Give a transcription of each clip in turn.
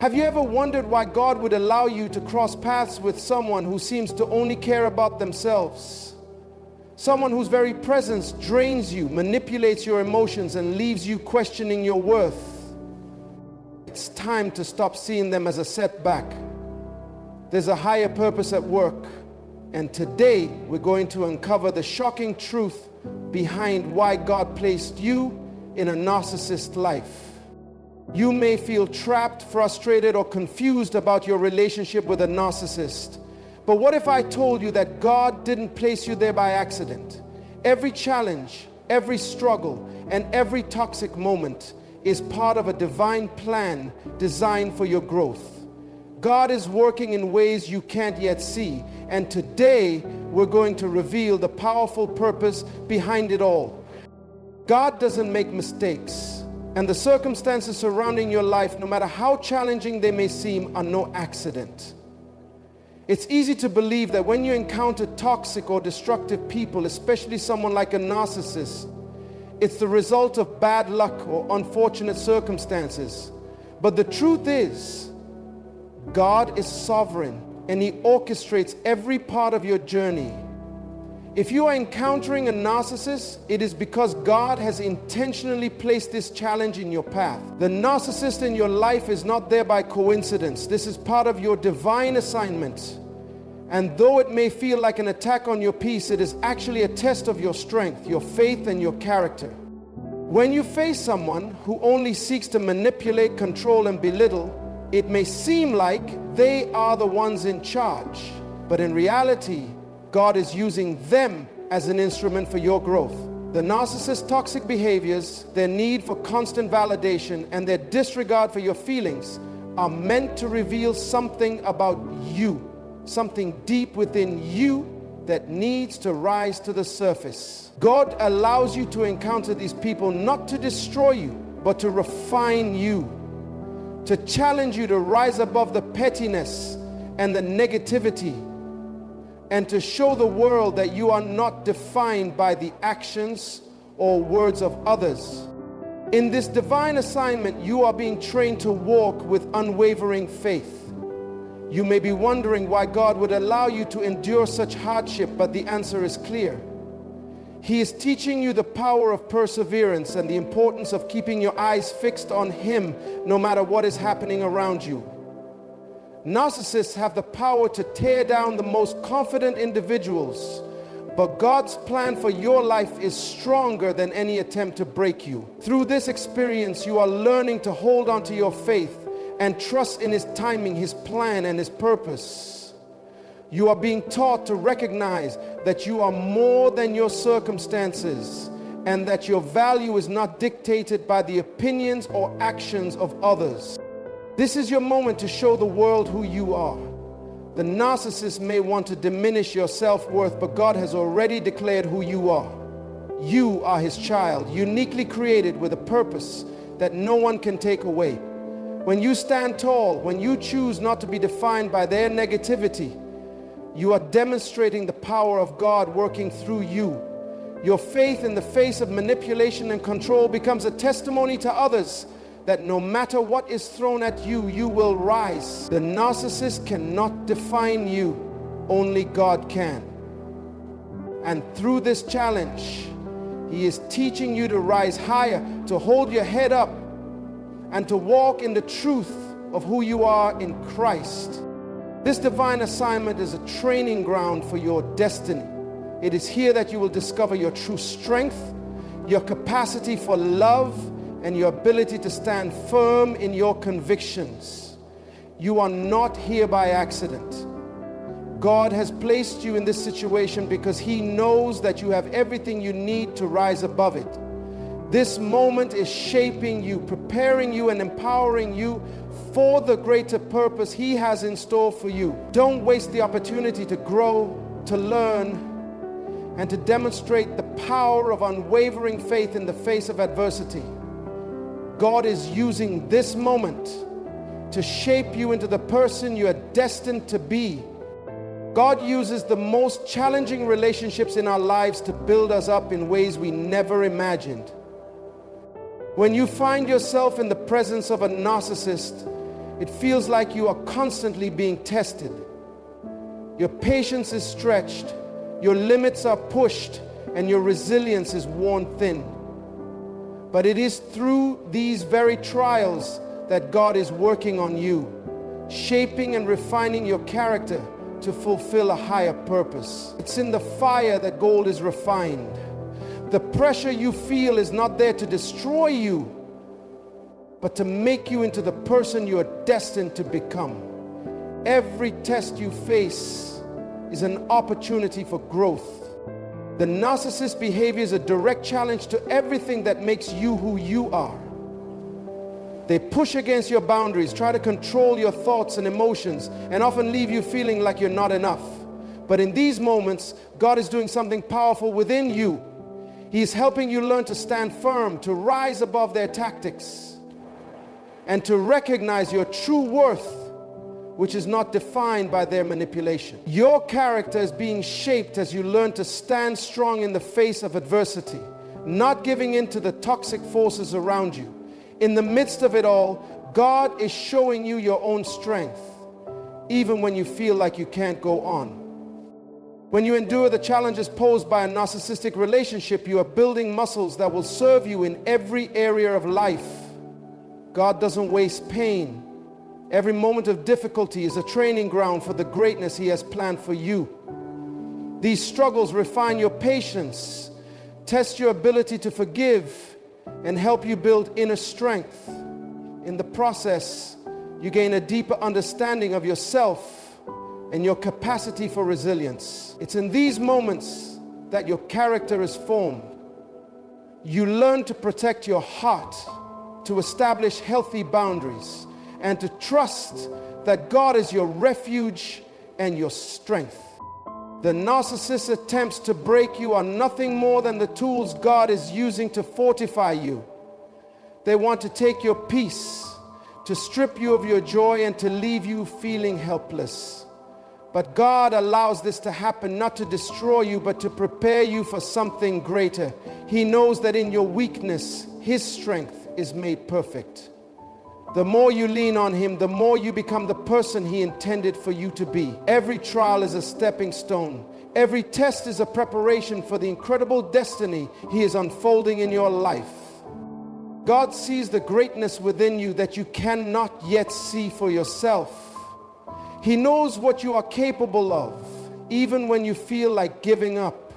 Have you ever wondered why God would allow you to cross paths with someone who seems to only care about themselves? Someone whose very presence drains you, manipulates your emotions, and leaves you questioning your worth. It's time to stop seeing them as a setback. There's a higher purpose at work. And today we're going to uncover the shocking truth behind why God placed you in a narcissist life. You may feel trapped, frustrated, or confused about your relationship with a narcissist. But what if I told you that God didn't place you there by accident? Every challenge, every struggle, and every toxic moment is part of a divine plan designed for your growth. God is working in ways you can't yet see, and today we're going to reveal the powerful purpose behind it all. God doesn't make mistakes. And the circumstances surrounding your life, no matter how challenging they may seem, are no accident. It's easy to believe that when you encounter toxic or destructive people, especially someone like a narcissist, it's the result of bad luck or unfortunate circumstances. But the truth is, God is sovereign and He orchestrates every part of your journey. If you are encountering a narcissist, it is because God has intentionally placed this challenge in your path. The narcissist in your life is not there by coincidence. This is part of your divine assignment. And though it may feel like an attack on your peace, it is actually a test of your strength, your faith, and your character. When you face someone who only seeks to manipulate, control, and belittle, it may seem like they are the ones in charge. But in reality, God is using them as an instrument for your growth. The narcissist's toxic behaviors, their need for constant validation, and their disregard for your feelings are meant to reveal something about you, something deep within you that needs to rise to the surface. God allows you to encounter these people not to destroy you, but to refine you, to challenge you to rise above the pettiness and the negativity, and to show the world that you are not defined by the actions or words of others. In this divine assignment, you are being trained to walk with unwavering faith. You may be wondering why God would allow you to endure such hardship, but the answer is clear. He is teaching you the power of perseverance and the importance of keeping your eyes fixed on Him no matter what is happening around you. Narcissists have the power to tear down the most confident individuals, but God's plan for your life is stronger than any attempt to break you. Through this experience, you are learning to hold on to your faith and trust in His timing, His plan, and His purpose. You are being taught to recognize that you are more than your circumstances and that your value is not dictated by the opinions or actions of others. This is your moment to show the world who you are. The narcissist may want to diminish your self-worth, but God has already declared who you are. You are His child, uniquely created with a purpose that no one can take away. When you stand tall, when you choose not to be defined by their negativity, you are demonstrating the power of God working through you. Your faith in the face of manipulation and control becomes a testimony to others that no matter what is thrown at you, you will rise. The narcissist cannot define you, only God can. And through this challenge, He is teaching you to rise higher, to hold your head up, and to walk in the truth of who you are in Christ. This divine assignment is a training ground for your destiny. It is here that you will discover your true strength, your capacity for love, and your ability to stand firm in your convictions. You are not here by accident. God has placed you in this situation because He knows that you have everything you need to rise above it. This moment is shaping you, preparing you, and empowering you for the greater purpose He has in store for you. Don't waste the opportunity to grow, to learn, and to demonstrate the power of unwavering faith in the face of adversity. God is using this moment to shape you into the person you are destined to be. God uses the most challenging relationships in our lives to build us up in ways we never imagined. When you find yourself in the presence of a narcissist, It feels like you are constantly being tested. Your patience is stretched, your limits are pushed, and your resilience is worn thin. But it is through these very trials that God is working on you, shaping and refining your character to fulfill a higher purpose. It's in the fire that gold is refined. The pressure you feel is not there to destroy you, but to make you into the person you are destined to become. Every test you face is an opportunity for growth. The narcissist behavior is a direct challenge to everything that makes you who you are. They push against your boundaries, try to control your thoughts and emotions, and often leave you feeling like you're not enough. But in these moments, God is doing something powerful within you. He is helping you learn to stand firm, to rise above their tactics, and to recognize your true worth, which is not defined by their manipulation. Your character is being shaped as you learn to stand strong in the face of adversity, not giving in to the toxic forces around you. In the midst of it all, God is showing you your own strength, even when you feel like you can't go on. When you endure the challenges posed by a narcissistic relationship, you are building muscles that will serve you in every area of life. God doesn't waste pain. Every moment of difficulty is a training ground for the greatness He has planned for you. These struggles refine your patience, test your ability to forgive, and help you build inner strength. In the process, you gain a deeper understanding of yourself and your capacity for resilience. It's in these moments that your character is formed. You learn to protect your heart, to establish healthy boundaries, and to trust that God is your refuge and your strength. The narcissist's attempts to break you are nothing more than the tools God is using to fortify you. They want to take your peace, to strip you of your joy, and to leave you feeling helpless. But God allows this to happen not to destroy you, but to prepare you for something greater. He knows that in your weakness, His strength is made perfect. The more you lean on Him, the more you become the person He intended for you to be. Every trial is a stepping stone. Every test is a preparation for the incredible destiny He is unfolding in your life. God sees the greatness within you that you cannot yet see for yourself. He knows what you are capable of, even when you feel like giving up.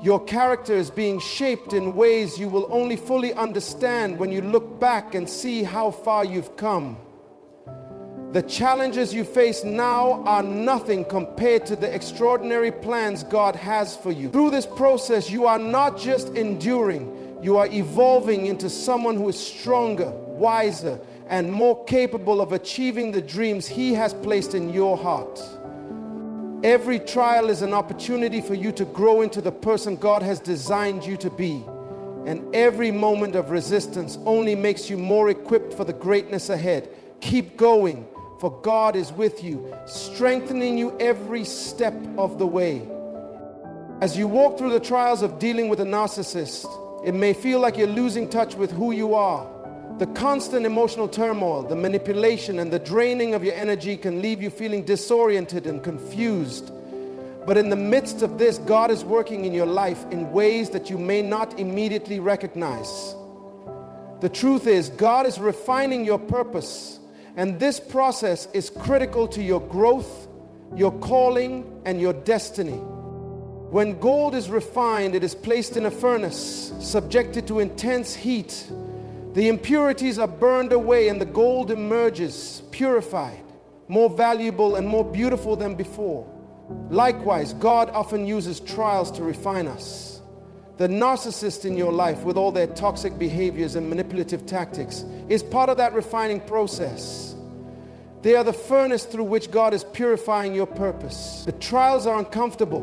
Your character is being shaped in ways you will only fully understand when you look back and see how far you've come. The challenges you face now are nothing compared to the extraordinary plans God has for you. Through this process, you are not just enduring, you are evolving into someone who is stronger, wiser, and more capable of achieving the dreams He has placed in your heart. Every trial is an opportunity for you to grow into the person God has designed you to be. And every moment of resistance only makes you more equipped for the greatness ahead. Keep going, for God is with you, strengthening you every step of the way. As you walk through the trials of dealing with a narcissist, it may feel like you're losing touch with who you are. The constant emotional turmoil, the manipulation, and the draining of your energy can leave you feeling disoriented and confused. But in the midst of this, God is working in your life in ways that you may not immediately recognize. The truth is, God is refining your purpose, and this process is critical to your growth, your calling, and your destiny. When gold is refined, it is placed in a furnace, subjected to intense heat. The impurities are burned away and the gold emerges purified, more valuable and more beautiful than before. Likewise, God often uses trials to refine us. The narcissist in your life, with all their toxic behaviors and manipulative tactics, is part of that refining process. They are the furnace through which God is purifying your purpose. The trials are uncomfortable,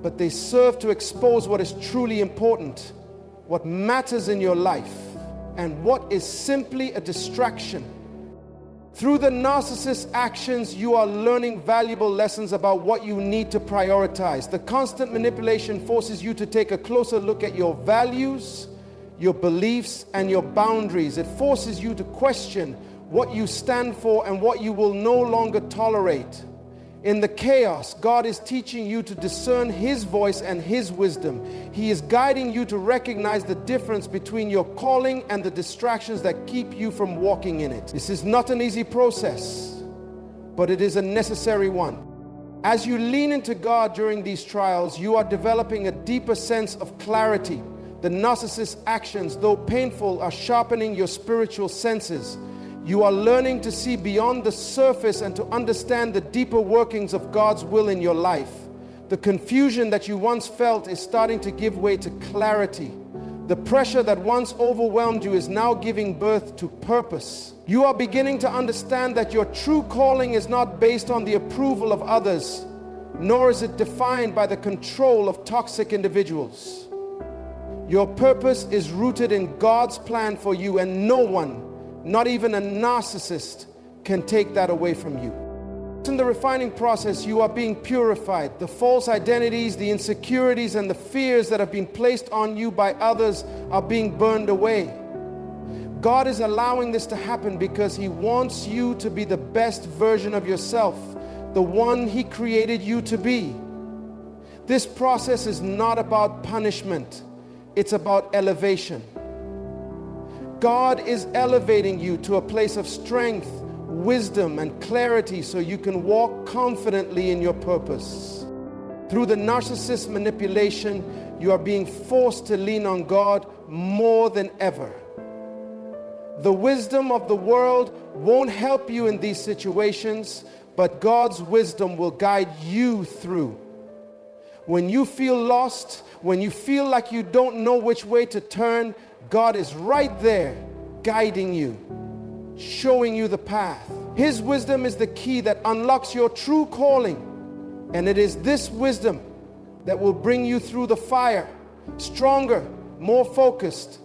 but they serve to expose what is truly important, what matters in your life, and what is simply a distraction. Through the narcissist's actions, you are learning valuable lessons about what you need to prioritize. The constant manipulation forces you to take a closer look at your values, your beliefs, and your boundaries. It forces you to question what you stand for, and what you will no longer tolerate. In the chaos, God is teaching you to discern His voice and His wisdom. He is guiding you to recognize the difference between your calling and the distractions that keep you from walking in it. This is not an easy process, but it is a necessary one. As you lean into God during these trials, you are developing a deeper sense of clarity. The narcissist's actions, though painful, are sharpening your spiritual senses. You are learning to see beyond the surface and to understand the deeper workings of God's will in your life. The confusion that you once felt is starting to give way to clarity. The pressure that once overwhelmed you is now giving birth to purpose. You are beginning to understand that your true calling is not based on the approval of others, nor is it defined by the control of toxic individuals. Your purpose is rooted in God's plan for you, and no one, not even a narcissist, can take that away from you. In the refining process, you are being purified. The false identities, the insecurities, and the fears that have been placed on you by others are being burned away. God is allowing this to happen because He wants you to be the best version of yourself, the one He created you to be. This process is not about punishment, it's about elevation. God is elevating you to a place of strength, wisdom, and clarity so you can walk confidently in your purpose. Through the narcissist manipulation, you are being forced to lean on God more than ever. The wisdom of the world won't help you in these situations, but God's wisdom will guide you through. When you feel lost, when you feel like you don't know which way to turn, God is right there guiding you, showing you the path. His wisdom is the key that unlocks your true calling, and it is this wisdom that will bring you through the fire, stronger, more focused,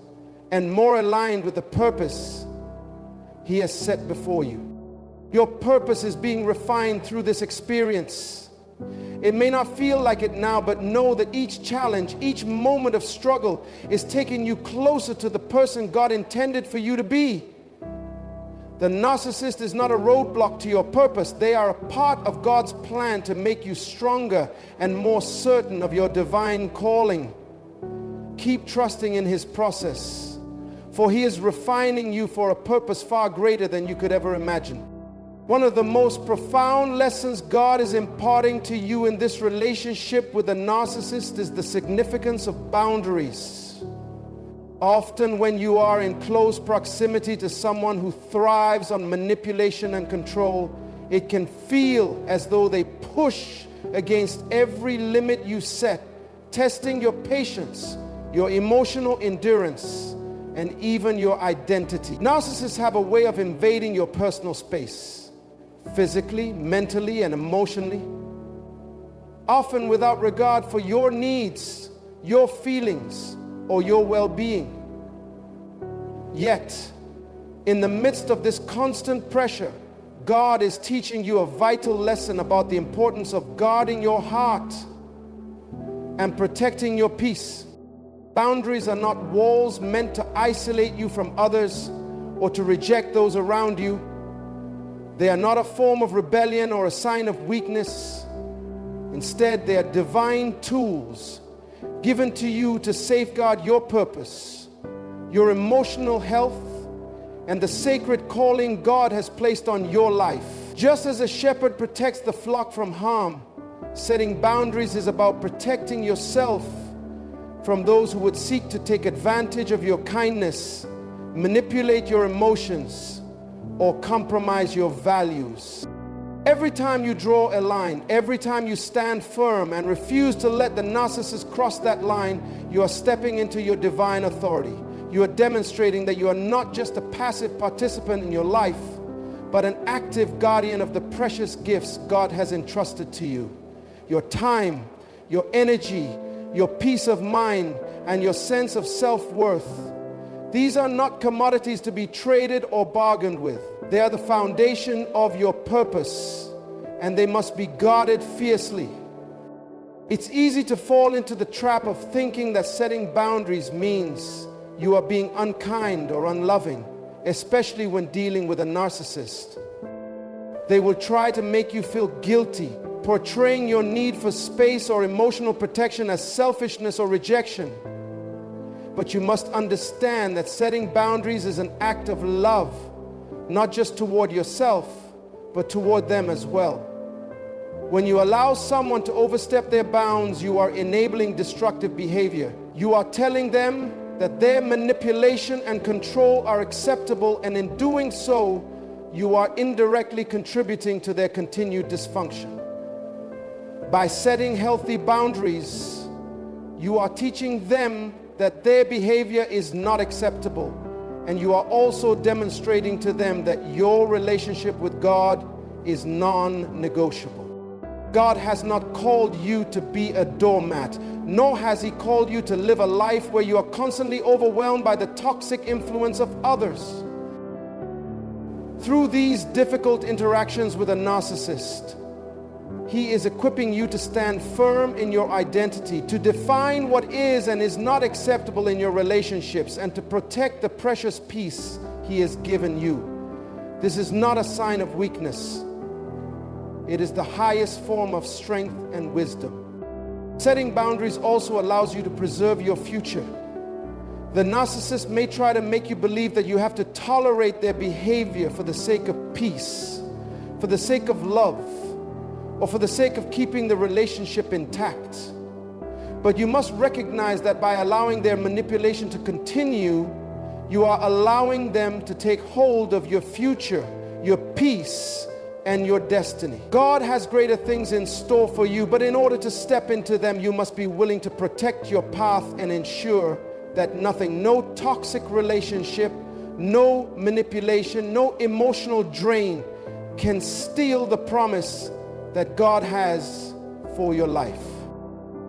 and more aligned with the purpose He has set before you. Your purpose is being refined through this experience. It may not feel like it now, but know that each challenge, each moment of struggle is taking you closer to the person God intended for you to be. The narcissist is not a roadblock to your purpose. They are a part of God's plan to make you stronger and more certain of your divine calling. Keep trusting in His process, for He is refining you for a purpose far greater than you could ever imagine. One of the most profound lessons God is imparting to you in this relationship with a narcissist is the significance of boundaries. Often when you are in close proximity to someone who thrives on manipulation and control, it can feel as though they push against every limit you set, testing your patience, your emotional endurance, and even your identity. Narcissists have a way of invading your personal space, physically, mentally, and emotionally, often without regard for your needs, your feelings, or your well-being. Yet, in the midst of this constant pressure, God is teaching you a vital lesson about the importance of guarding your heart and protecting your peace. Boundaries are not walls meant to isolate you from others or to reject those around you. They are not a form of rebellion or a sign of weakness. Instead, they are divine tools given to you to safeguard your purpose, your emotional health, and the sacred calling God has placed on your life. Just as a shepherd protects the flock from harm, setting boundaries is about protecting yourself from those who would seek to take advantage of your kindness, manipulate your emotions, or compromise your values. Every time you draw a line, every time you stand firm and refuse to let the narcissist cross that line, you are stepping into your divine authority. You are demonstrating that you are not just a passive participant in your life, but an active guardian of the precious gifts God has entrusted to you. Your time, your energy, your peace of mind, and your sense of self-worth. These are not commodities to be traded or bargained with. They are the foundation of your purpose, and they must be guarded fiercely. It's easy to fall into the trap of thinking that setting boundaries means you are being unkind or unloving. especially when dealing with a narcissist. They will try to make you feel guilty, portraying your need for space or emotional protection as selfishness or rejection. But you must understand that setting boundaries is an act of love, not just toward yourself, but toward them as well. When you allow someone to overstep their bounds, you are enabling destructive behavior. You are telling them that their manipulation and control are acceptable, and in doing so, you are indirectly contributing to their continued dysfunction. By setting healthy boundaries, you are teaching them that their behavior is not acceptable, and you are also demonstrating to them that your relationship with God is non-negotiable. God has not called you to be a doormat, nor has He called you to live a life where you are constantly overwhelmed by the toxic influence of others. Through these difficult interactions with a narcissist, he is equipping you to stand firm in your identity, to define what is and is not acceptable in your relationships, and to protect the precious peace he has given you. This is not a sign of weakness. It is the highest form of strength and wisdom. Setting boundaries also allows you to preserve your future. The narcissist may try to make you believe that you have to tolerate their behavior for the sake of peace, for the sake of love, or for the sake of keeping the relationship intact. But you must recognize that by allowing their manipulation to continue, you are allowing them to take hold of your future, your peace, and your destiny. God has greater things in store for you, but in order to step into them, you must be willing to protect your path and ensure that nothing, no toxic relationship, no manipulation, no emotional drain can steal the promise that God has for your life.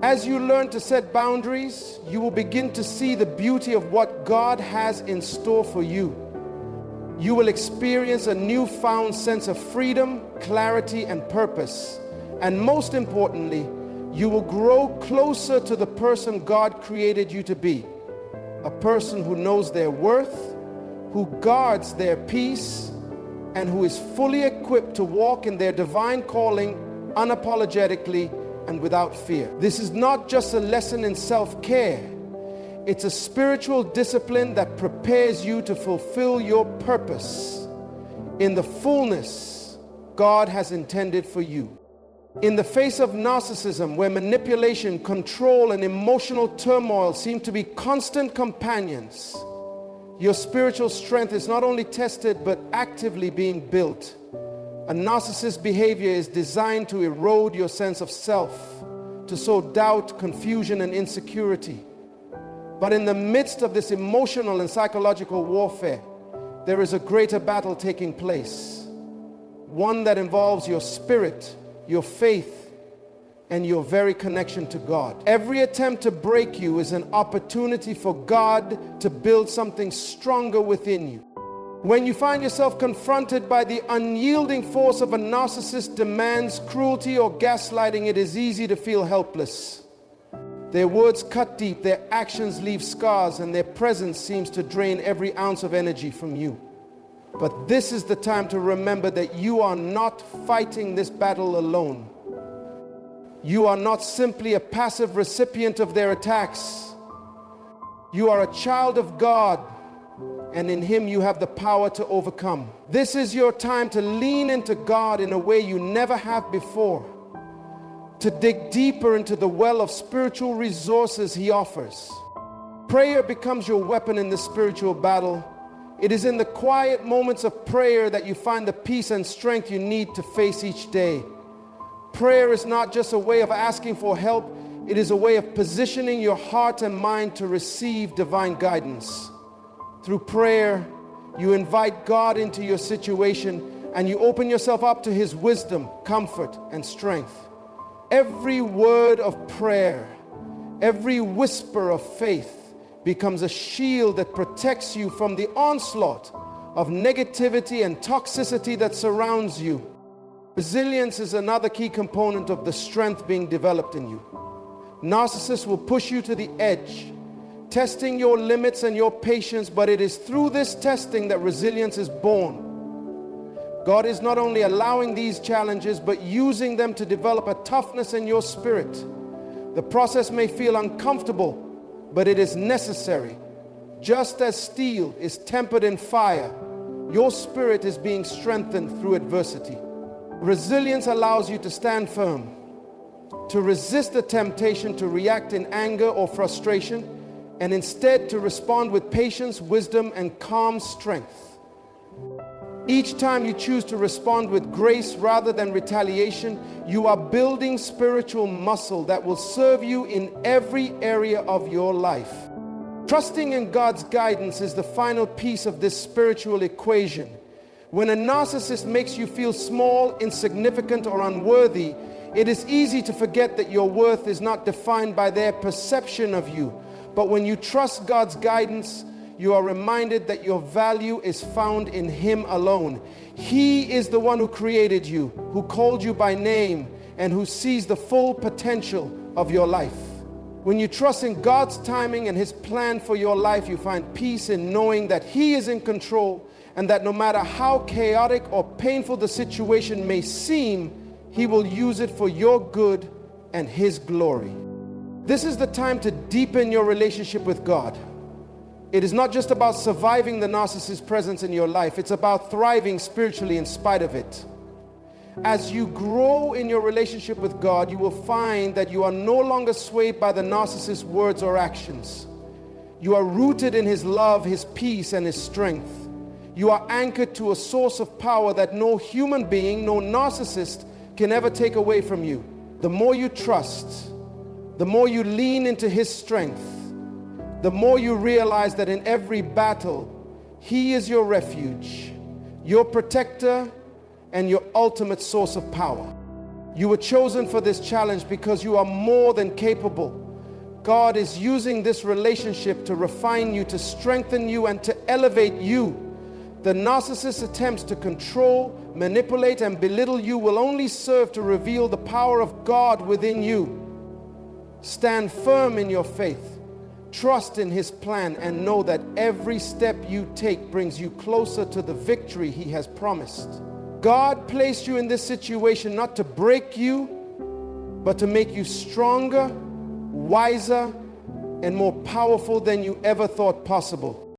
As you learn to set boundaries, you will begin to see the beauty of what God has in store for you. You will experience a newfound sense of freedom, clarity, and purpose. And most importantly, you will grow closer to the person God created you to be. A person who knows their worth, who guards their peace, and who is fully equipped to walk in their divine calling unapologetically and without fear. This is not just a lesson in self-care. It's a spiritual discipline that prepares you to fulfill your purpose in the fullness God has intended for you. In the face of narcissism, where manipulation, control, and emotional turmoil seem to be constant companions, your spiritual strength is not only tested but actively being built. A narcissist's behavior is designed to erode your sense of self, to sow doubt, confusion, and insecurity. But in the midst of this emotional and psychological warfare, there is a greater battle taking place. One that involves your spirit, your faith, and your very connection to God. Every attempt to break you is an opportunity for God to build something stronger within you. When you find yourself confronted by the unyielding force of a narcissist demands, cruelty, or gaslighting, it is easy to feel helpless. Their words cut deep, their actions leave scars, and their presence seems to drain every ounce of energy from you. But this is the time to remember that you are not fighting this battle alone. You are not simply a passive recipient of their attacks. You are a child of God, and in Him you have the power to overcome. This is your time to lean into God in a way you never have before, to dig deeper into the well of spiritual resources He offers. Prayer becomes your weapon in the spiritual battle. It is in the quiet moments of prayer that you find the peace and strength you need to face each day. Prayer is not just a way of asking for help, it is a way of positioning your heart and mind to receive divine guidance. Through prayer, you invite God into your situation and you open yourself up to His wisdom, comfort, and strength. Every word of prayer, every whisper of faith becomes a shield that protects you from the onslaught of negativity and toxicity that surrounds you. Resilience is another key component of the strength being developed in you. Narcissists will push you to the edge, testing your limits and your patience, but it is through this testing that resilience is born. God is not only allowing these challenges, but using them to develop a toughness in your spirit. The process may feel uncomfortable, but it is necessary. Just as steel is tempered in fire, your spirit is being strengthened through adversity. Resilience allows you to stand firm, to resist the temptation to react in anger or frustration, and instead to respond with patience, wisdom, and calm strength. Each time you choose to respond with grace rather than retaliation, you are building spiritual muscle that will serve you in every area of your life. Trusting in God's guidance is the final piece of this spiritual equation. When a narcissist makes you feel small, insignificant, or unworthy, it is easy to forget that your worth is not defined by their perception of you. But when you trust God's guidance, you are reminded that your value is found in Him alone. He is the one who created you, who called you by name, and who sees the full potential of your life. When you trust in God's timing and His plan for your life, you find peace in knowing that He is in control, and that no matter how chaotic or painful the situation may seem, He will use it for your good and His glory. This is the time to deepen your relationship with God. It is not just about surviving the narcissist's presence in your life, it's about thriving spiritually in spite of it. As you grow in your relationship with God, you will find that you are no longer swayed by the narcissist's words or actions. You are rooted in His love, His peace, and His strength. You are anchored to a source of power that no human being, no narcissist can ever take away from you. The more you trust, the more you lean into His strength, the more you realize that in every battle, He is your refuge, your protector, and your ultimate source of power. You were chosen for this challenge because you are more than capable. God is using this relationship to refine you, to strengthen you, and to elevate you. The narcissist's attempts to control, manipulate, and belittle you will only serve to reveal the power of God within you. Stand firm in your faith. Trust in His plan and know that every step you take brings you closer to the victory He has promised. God placed you in this situation not to break you, but to make you stronger, wiser, and more powerful than you ever thought possible.